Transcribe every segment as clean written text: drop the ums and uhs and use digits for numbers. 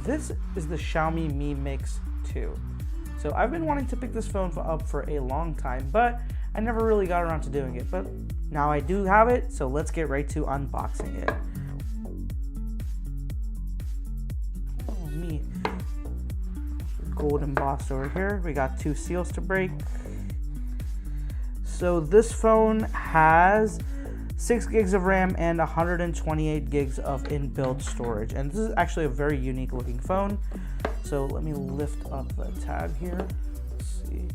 this is the Xiaomi Mi Mix 2. So I've been wanting to pick this phone up for a long time, but I never really got around to doing it. But now I do have it, so let's get right to unboxing it. Oh, me. Gold embossed over here. We got 2 seals to break. So this phone has 6 gigs of RAM and 128 gigs of inbuilt storage. And this is actually a very unique looking phone. So let me lift up the tab here. Let's see.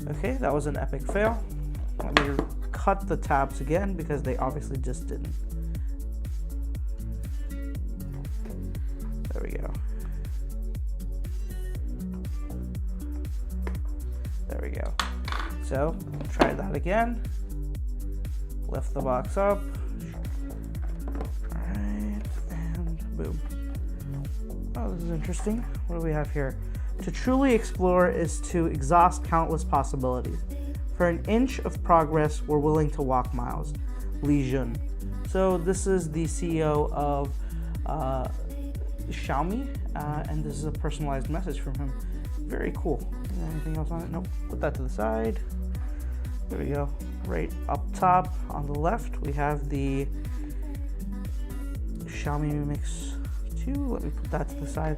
Okay, that was an epic fail. Let me cut the tabs again because they obviously just didn't. There we go. There we go. So try that again. Lift the box up. Alright, and boom. Oh, this is interesting. What do we have here? To truly explore is to exhaust countless possibilities. For an inch of progress, we're willing to walk miles. Li Jun. So this is the CEO of Xiaomi, and this is a personalized message from him. Very cool. Anything else on it? Nope. Put that to the side. There we go. Right up top on the left, we have the Xiaomi Mi Mix 2. Let me put that to the side.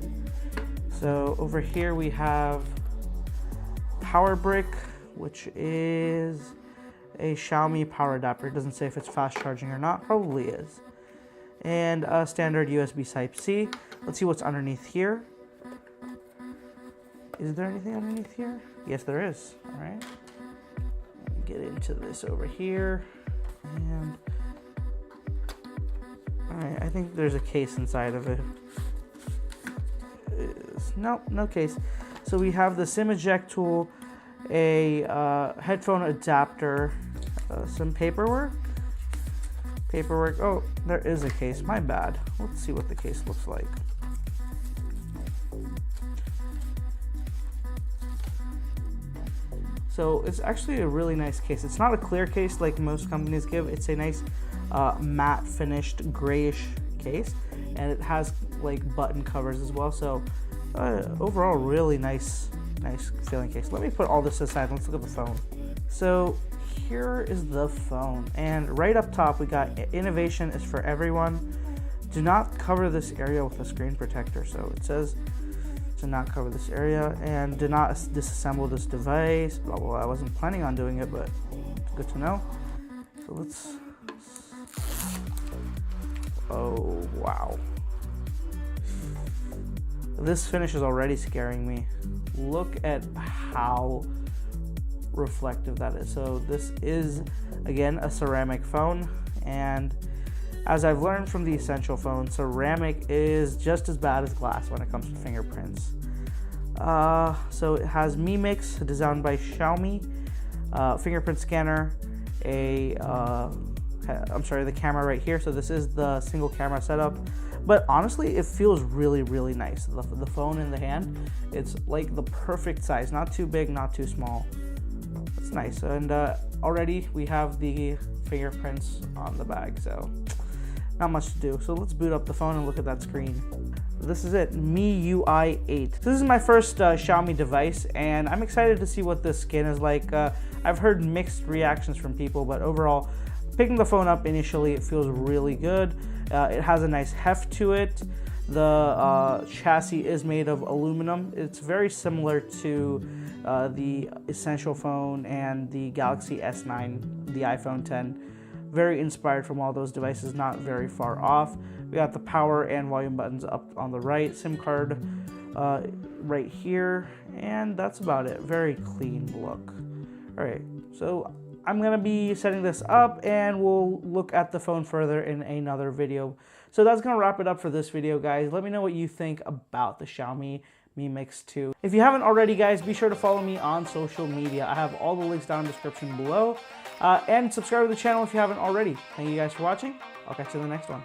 So over here we have power brick, which is a Xiaomi power adapter. It doesn't say if it's fast charging or not. Probably is. And a standard USB Type-C. Let's see what's underneath here. Is there anything underneath here? Yes, there is. All right. Get into this over here, and all right, I think there's a case inside of it. Nope, no case. So we have the SIM eject tool, a headphone adapter, some paperwork. Oh, there is a case. My bad. Let's see what the case looks like. So it's actually a really nice case. It's not a clear case like most companies give. It's a nice matte finished grayish case, and it has like button covers as well. So overall, really nice feeling case. Let me put all this aside. Let's look at the phone. So here is the phone, and right up top we got innovation is for everyone. Do not cover this area with a screen protector. So it says to not cover this area, and do not disassemble this device. Blah, blah, blah. I wasn't planning on doing it, but it's good to know. So let's. Oh wow! This finish is already scaring me. Look at how reflective that is. So this is again a ceramic phone, and as I've learned from the Essential phone, ceramic is just as bad as glass when it comes to fingerprints. So it has Mi Mix, designed by Xiaomi, fingerprint scanner, the camera right here. So this is the single camera setup. But honestly, it feels really, really nice. The phone in the hand, it's like the perfect size. Not too big, not too small. It's nice. And already we have the fingerprints on the bag, so not much to do. So let's boot up the phone and look at that screen. This is it, MIUI 8. This is my first Xiaomi device, and I'm excited to see what this skin is like. I've heard mixed reactions from people, but overall, picking the phone up initially, it feels really good. It has a nice heft to it. The chassis is made of aluminum. It's very similar to the Essential phone and the Galaxy S9, the iPhone 10. Very inspired from all those devices, not very far off. We got the power and volume buttons up on the right, SIM card right here, and that's about it. Very clean look. All right, so I'm gonna be setting this up, and we'll look at the phone further in another video. So that's gonna wrap it up for this video, guys. Let me know what you think about the Xiaomi Mi Mix 2. If you haven't already, guys, be sure to follow me on social media. I have all the links down in the description below. And subscribe to the channel if you haven't already. Thank you guys for watching. I'll catch you in the next one.